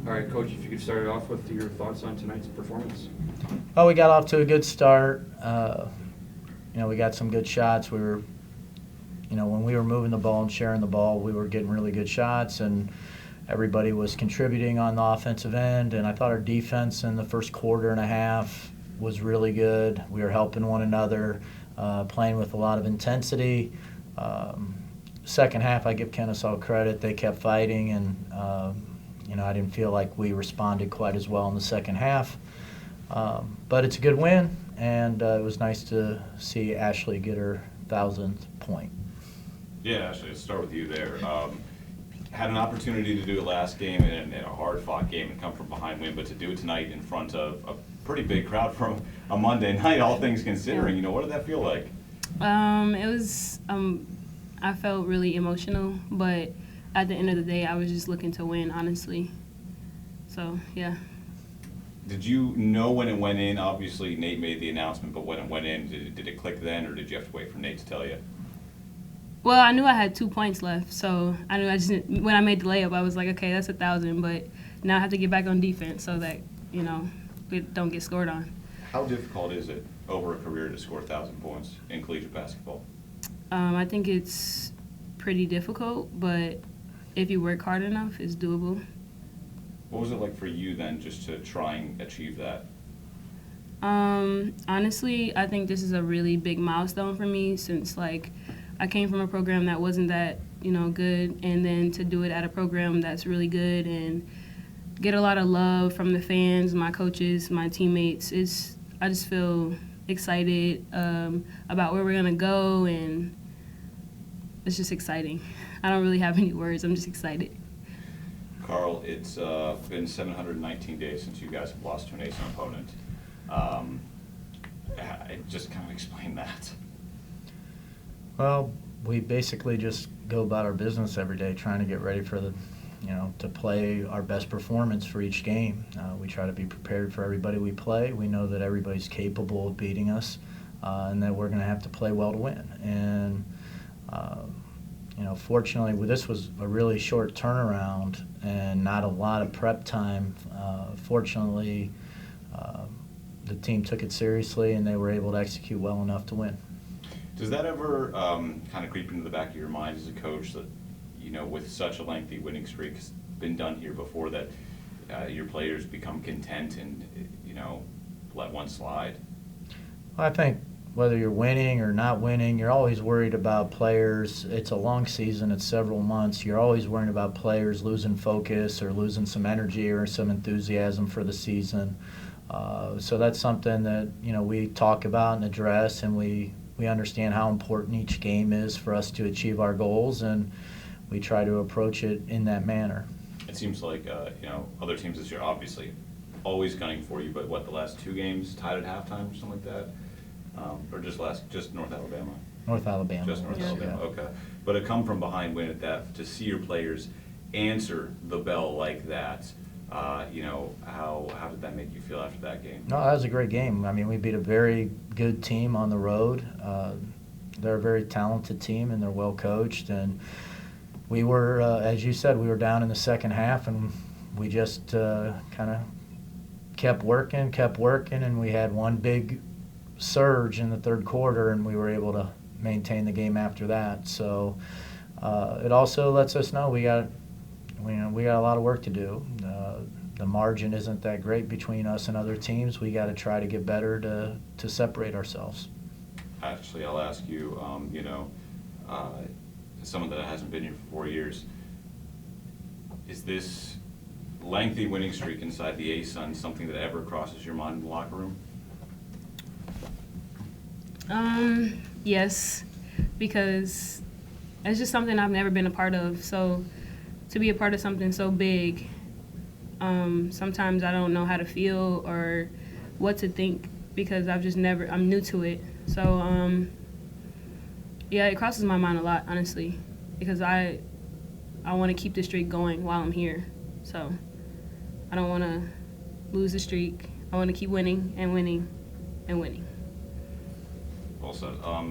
All right, Coach, if you could start it off with your thoughts on tonight's performance. Well, we got off to a good start. We got some good shots. We were, when we were moving the ball and sharing the ball, we were getting really good shots, and everybody was contributing on the offensive end. And I thought our defense in the first quarter and a half was really good. We were helping one another, playing with a lot of intensity. Second half, I give Kennesaw credit. They kept fighting, and I didn't feel like we responded quite as well in the second half. But it's a good win, and it was nice to see Ashli get her 1,000th point. Yeah, Ashli, let's start with you there. Had an opportunity to do it last game in a hard-fought game and come from behind win, but to do it tonight in front of a pretty big crowd from a Monday night, all things considering, what did that feel like? It was, I felt really emotional, but at the end of the day, I was just looking to win, honestly. So, yeah. Did you know when it went in? Obviously, Nate made the announcement, but when it went in, did it click then, or did you have to wait for Nate to tell you? Well, I knew I had 2 points left, so I knew when I made the layup, I was like, okay, that's 1,000, but now I have to get back on defense so that, we don't get scored on. How difficult is it over a career to score 1,000 points in collegiate basketball? I think it's pretty difficult, but if you work hard enough, it's doable. What was it like for you then, just to try and achieve that? Honestly, I think this is a really big milestone for me since, I came from a program that wasn't that, good, and then to do it at a program that's really good and get a lot of love from the fans, my coaches, my teammates. I just feel excited about where we're going to go, and it's just exciting. I don't really have any words. I'm just excited. Karl, it's been 719 days since you guys have lost to an ASUN opponent. Just kind of explain that. Well, we basically just go about our business every day trying to get ready for to play our best performance for each game. We try to be prepared for everybody we play. We know that everybody's capable of beating us, and that we're going to have to play well to win. And, fortunately, this was a really short turnaround and not a lot of prep time. Fortunately, the team took it seriously, and they were able to execute well enough to win. Does that ever kind of creep into the back of your mind as a coach that, with such a lengthy winning streak, has been done here before, that your players become content and, let one slide? Well, I think whether you're winning or not winning, you're always worried about players. It's a long season. It's several months. You're always worried about players losing focus or losing some energy or some enthusiasm for the season. So that's something that, we talk about and address, and we understand how important each game is for us to achieve our goals, and we try to approach it in that manner. It seems like, other teams this year obviously always gunning for you, but the last 2 games tied at halftime or something like that? Or just North Alabama? North Alabama. Just North Alabama, okay. But a come from behind win at that, to see your players answer the bell like that, how did that make you feel after that game? No, that was a great game. I mean, we beat a very good team on the road. They're a very talented team, and they're well coached. And we were, as you said, we were down in the second half, and we just kind of kept working, and we had one big surge in the third quarter, and we were able to maintain the game after that. So it also lets us know we got a lot of work to do. The margin isn't that great between us and other teams. We got to try to get better to separate ourselves. Actually, I'll ask you, someone that hasn't been here for 4 years, is this lengthy winning streak inside the ASUN something that ever crosses your mind in the locker room? Yes, because it's just something I've never been a part of. So to be a part of something so big, sometimes I don't know how to feel or what to think because I'm new to it. So, yeah, it crosses my mind a lot, honestly, because I want to keep the streak going while I'm here. So I don't want to lose the streak. I want to keep winning and winning and winning. Well said. I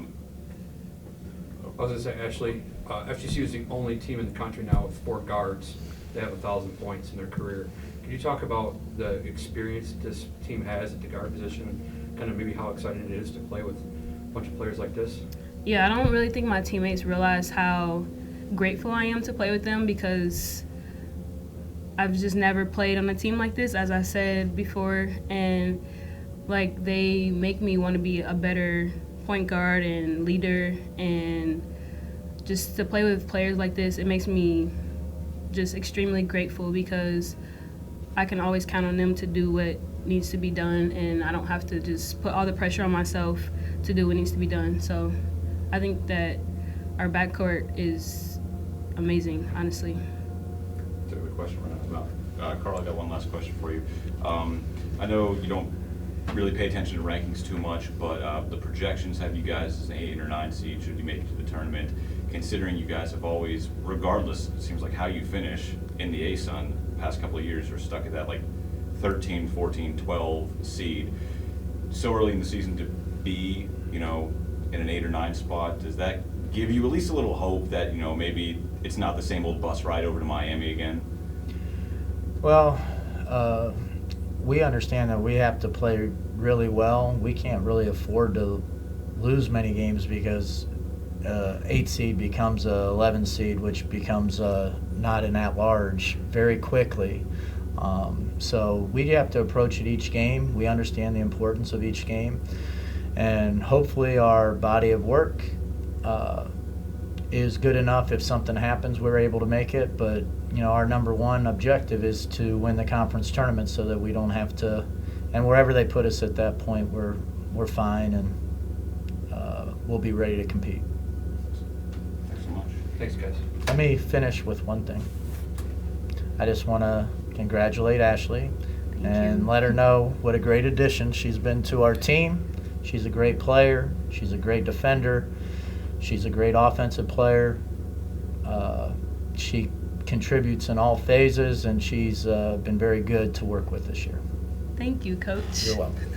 was going to say, Ashli, FGCU is the only team in the country now with 4 guards. to have 1,000 points in their career. Can you talk about the experience this team has at the guard position and kind of maybe how exciting it is to play with a bunch of players like this? Yeah, I don't really think my teammates realize how grateful I am to play with them because I've just never played on a team like this, as I said before, and like they make me want to be a better point guard and leader, and just to play with players like this, it makes me just extremely grateful because I can always count on them to do what needs to be done, and I don't have to just put all the pressure on myself to do what needs to be done. So I think that our backcourt is amazing, honestly. That's a good question right now. Karl, I got one last question for you. I know you don't really pay attention to rankings too much, but the projections have you guys as an 8 or 9 seed should you make it to the tournament, considering you guys have always, regardless, it seems like how you finish in the ASUN, the past couple of years are stuck at that like 13, 14, 12 seed. So early in the season to be, in an 8 or 9 spot, does that give you at least a little hope that, maybe it's not the same old bus ride over to Miami again? Well, we understand that we have to play really well. We can't really afford to lose many games because 8 seed becomes a 11 seed, which becomes not an at-large very quickly. So we have to approach it each game. We understand the importance of each game, and hopefully our body of work is good enough. If something happens, we're able to make it. But our number one objective is to win the conference tournament, so that we don't have to. And wherever they put us at that point, we're fine, and we'll be ready to compete. Thanks so much. Thanks, guys. Let me finish with one thing. I just want to congratulate Ashli and let her know what a great addition she's been to our team. She's a great player. She's a great defender. She's a great offensive player. She contributes in all phases, and she's been very good to work with this year. Thank you, Coach. You're welcome.